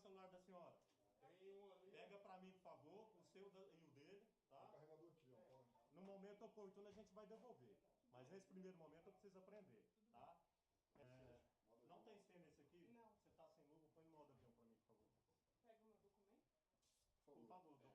celular da senhora. Tem um ali. Pega pra mim, por favor, o seu e o dele, tá? O carregador aqui, ó. No momento oportuno a gente vai devolver. Mas nesse primeiro momento eu preciso aprender, tá? Não tem senha nesse aqui? Não. Você tá sem luva, põe no modo avião pra mim, por favor. Pega o meu documento. Por favor,